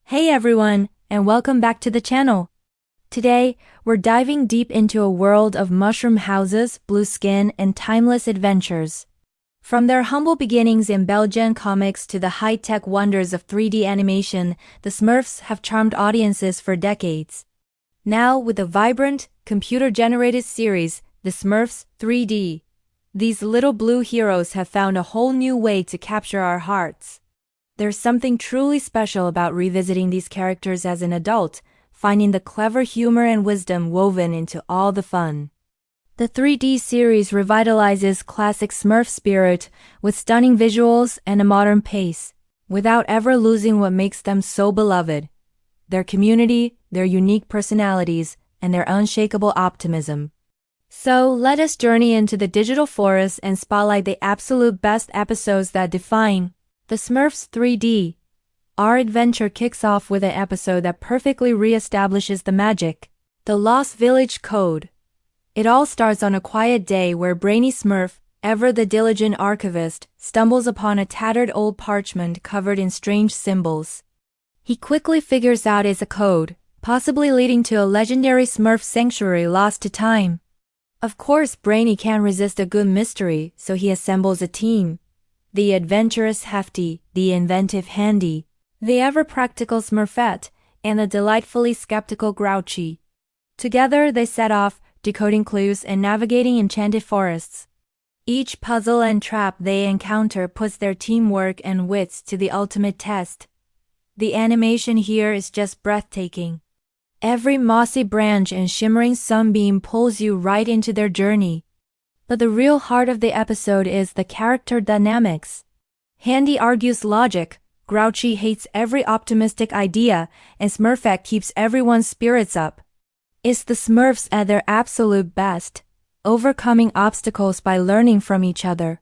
Hey everyone, and welcome back to the channel. Today, we're diving deep into a world of mushroom houses, blue skin, and timeless adventures. From their humble beginnings in Belgian comics to the high-tech wonders of 3D animation, the Smurfs have charmed audiences for decades. Now, with a vibrant, computer-generated series, the Smurfs 3D, these little blue heroes have found a whole new way to capture our hearts. There's something truly special about revisiting these characters as an adult, finding the clever humor and wisdom woven into all the fun. The 3D series revitalizes classic Smurf spirit with stunning visuals and a modern pace, without ever losing what makes them so beloved: their community, their unique personalities, and their unshakable optimism. So, let us journey into the digital forest and spotlight the absolute best episodes that define the Smurfs 3D. Our adventure kicks off with an episode that perfectly re-establishes the magic: the Lost Village Code. It all starts on a quiet day where Brainy Smurf, ever the diligent archivist, stumbles upon a tattered old parchment covered in strange symbols. He quickly figures out it's a code, possibly leading to a legendary Smurf sanctuary lost to time. Of course, Brainy can't resist a good mystery, so he assembles a team: the adventurous Hefty, the inventive Handy, the ever-practical Smurfette, and the delightfully skeptical Grouchy. Together they set off, decoding clues and navigating enchanted forests. Each puzzle and trap they encounter puts their teamwork and wits to the ultimate test. The animation here is just breathtaking. Every mossy branch and shimmering sunbeam pulls you right into their journey. But the real heart of the episode is the character dynamics. Handy argues logic, Grouchy hates every optimistic idea, and Smurfette keeps everyone's spirits up. It's the Smurfs at their absolute best, overcoming obstacles by learning from each other.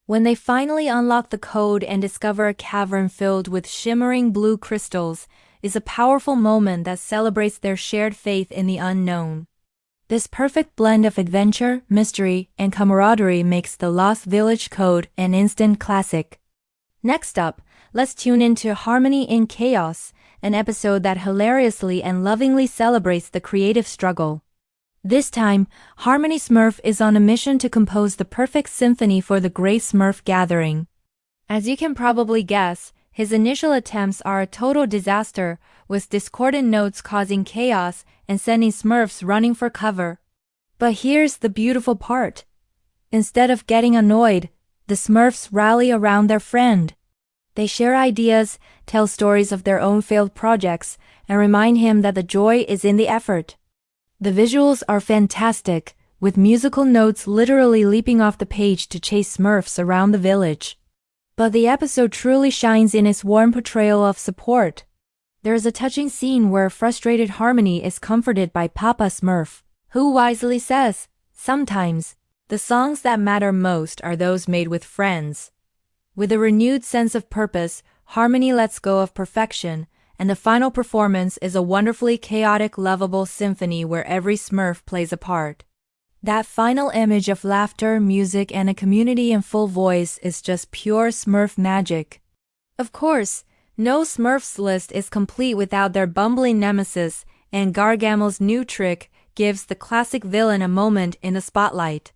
When they finally unlock the code and discover a cavern filled with shimmering blue crystals, it's a powerful moment that celebrates their shared faith in the unknown. This perfect blend of adventure, mystery, and camaraderie makes the Lost Village Code an instant classic. Next up, let's tune into Harmony in Chaos, an episode that hilariously and lovingly celebrates the creative struggle. This time, Harmony Smurf is on a mission to compose the perfect symphony for the Great Smurf Gathering. As you can probably guess, his initial attempts are a total disaster, with discordant notes causing chaos and sending Smurfs running for cover. But here's the beautiful part. Instead of getting annoyed, the Smurfs rally around their friend. They share ideas, tell stories of their own failed projects, and remind him that the joy is in the effort. The visuals are fantastic, with musical notes literally leaping off the page to chase Smurfs around the village. But the episode truly shines in its warm portrayal of support. There is a touching scene where frustrated Harmony is comforted by Papa Smurf, who wisely says, "Sometimes, the songs that matter most are those made with friends." With a renewed sense of purpose, Harmony lets go of perfection, and the final performance is a wonderfully chaotic, lovable symphony where every Smurf plays a part. That final image of laughter, music, and a community in full voice is just pure Smurf magic. Of course, no Smurfs list is complete without their bumbling nemesis, and Gargamel's new trick gives the classic villain a moment in the spotlight.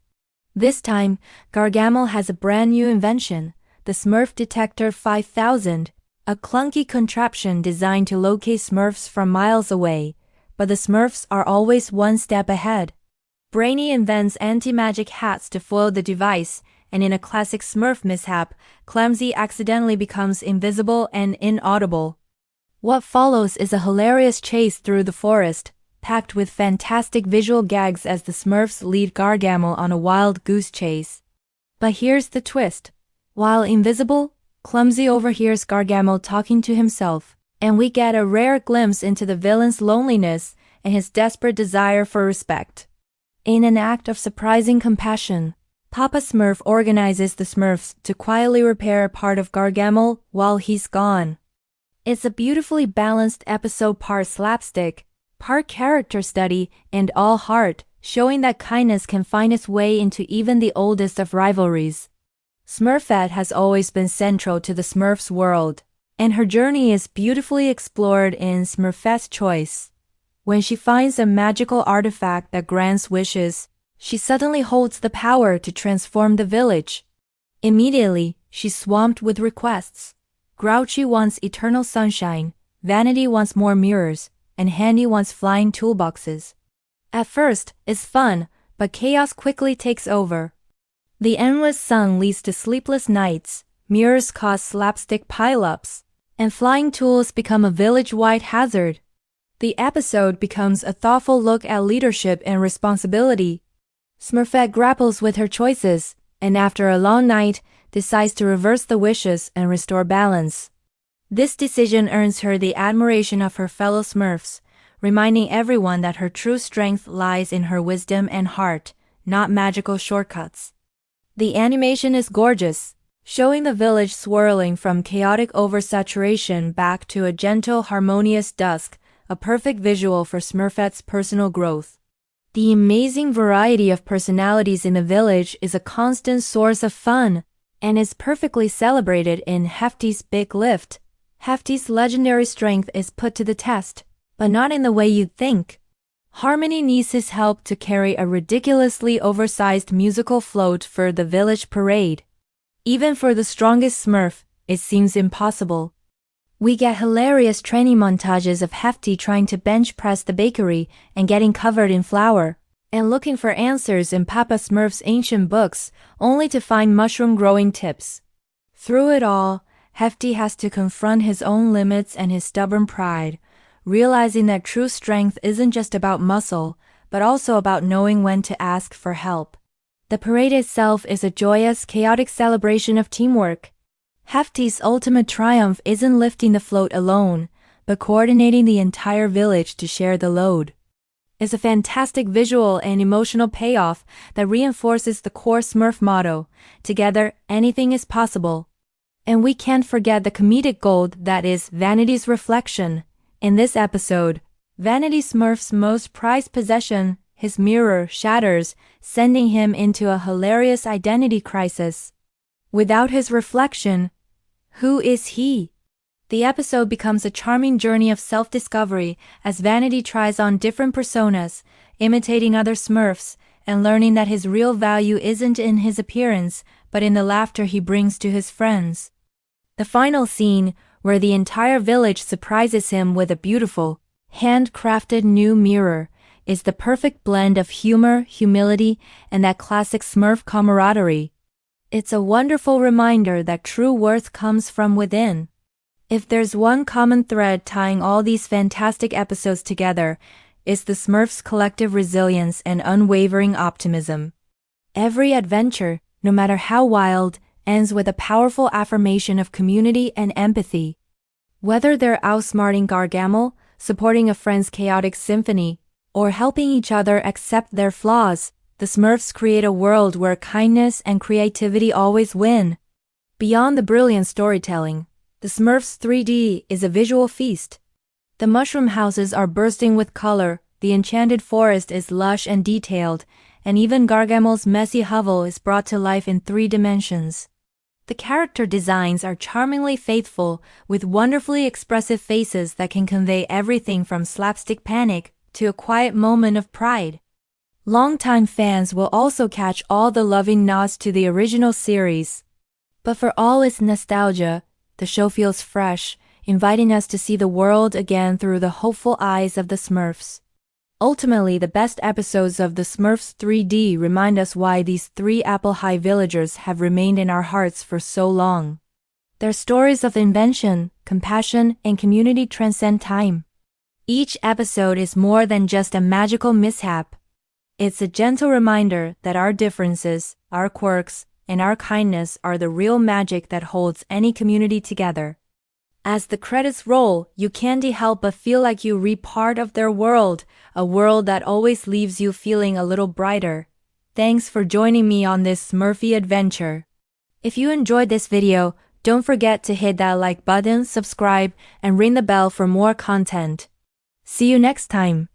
This time, Gargamel has a brand new invention: the Smurf Detector 5000, a clunky contraption designed to locate Smurfs from miles away, but the Smurfs are always one step ahead. Brainy invents anti-magic hats to foil the device, and in a classic Smurf mishap, Clumsy accidentally becomes invisible and inaudible. What follows is a hilarious chase through the forest, packed with fantastic visual gags as the Smurfs lead Gargamel on a wild goose chase. But here's the twist. While invisible, Clumsy overhears Gargamel talking to himself, and we get a rare glimpse into the villain's loneliness and his desperate desire for respect. In an act of surprising compassion, Papa Smurf organizes the Smurfs to quietly repair a part of Gargamel while he's gone. It's a beautifully balanced episode, part slapstick, part character study, and all heart, showing that kindness can find its way into even the oldest of rivalries. Smurfette has always been central to the Smurfs' world. And her journey is beautifully explored in Smurfette's Choice. When she finds a magical artifact that grants wishes, she suddenly holds the power to transform the village. Immediately, she's swamped with requests. Grouchy wants eternal sunshine, Vanity wants more mirrors, and Handy wants flying toolboxes. At first, it's fun, but chaos quickly takes over. The endless sun leads to sleepless nights, mirrors cause slapstick pile-ups, and flying tools become a village-wide hazard. The episode becomes a thoughtful look at leadership and responsibility. Smurfette grapples with her choices, and after a long night, decides to reverse the wishes and restore balance. This decision earns her the admiration of her fellow Smurfs, reminding everyone that her true strength lies in her wisdom and heart, not magical shortcuts. The animation is gorgeous, showing the village swirling from chaotic oversaturation back to a gentle, harmonious dusk, a perfect visual for Smurfette's personal growth. The amazing variety of personalities in the village is a constant source of fun, and is perfectly celebrated in Hefty's Big Lift. Hefty's legendary strength is put to the test, but not in the way you'd think. Harmony needs his help to carry a ridiculously oversized musical float for the village parade. Even for the strongest Smurf, it seems impossible. We get hilarious training montages of Hefty trying to bench press the bakery and getting covered in flour, and looking for answers in Papa Smurf's ancient books, only to find mushroom growing tips. Through it all, Hefty has to confront his own limits and his stubborn pride, realizing that true strength isn't just about muscle, but also about knowing when to ask for help. The parade itself is a joyous, chaotic celebration of teamwork. Hefty's ultimate triumph isn't lifting the float alone, but coordinating the entire village to share the load. It's a fantastic visual and emotional payoff that reinforces the core Smurf motto, "Together, anything is possible." And we can't forget the comedic gold that is Vanity's reflection. In this episode, Vanity Smurf's most prized possession, his mirror, shatters, sending him into a hilarious identity crisis. Without his reflection, who is he? The episode becomes a charming journey of self-discovery as Vanity tries on different personas, imitating other Smurfs, and learning that his real value isn't in his appearance, but in the laughter he brings to his friends. The final scene, where the entire village surprises him with a beautiful, handcrafted new mirror, is the perfect blend of humor, humility, and that classic Smurf camaraderie. It's a wonderful reminder that true worth comes from within. If there's one common thread tying all these fantastic episodes together, it's the Smurfs' collective resilience and unwavering optimism. Every adventure, no matter how wild, ends with a powerful affirmation of community and empathy. Whether they're outsmarting Gargamel, supporting a friend's chaotic symphony, or helping each other accept their flaws, the Smurfs create a world where kindness and creativity always win. Beyond the brilliant storytelling, the Smurfs 3D is a visual feast. The mushroom houses are bursting with color, the enchanted forest is lush and detailed, and even Gargamel's messy hovel is brought to life in 3 dimensions. The character designs are charmingly faithful, with wonderfully expressive faces that can convey everything from slapstick panic to a quiet moment of pride. Longtime fans will also catch all the loving nods to the original series. But for all its nostalgia, the show feels fresh, inviting us to see the world again through the hopeful eyes of the Smurfs. Ultimately, the best episodes of the Smurfs 3D remind us why these 3 Apple High villagers have remained in our hearts for so long. Their stories of invention, compassion, and community transcend time. Each episode is more than just a magical mishap. It's a gentle reminder that our differences, our quirks, and our kindness are the real magic that holds any community together. As the credits roll, you can't help but feel like you re part of their world, a world that always leaves you feeling a little brighter. Thanks for joining me on this Smurfy adventure. If you enjoyed this video, don't forget to hit that like button, subscribe, and ring the bell for more content. See you next time.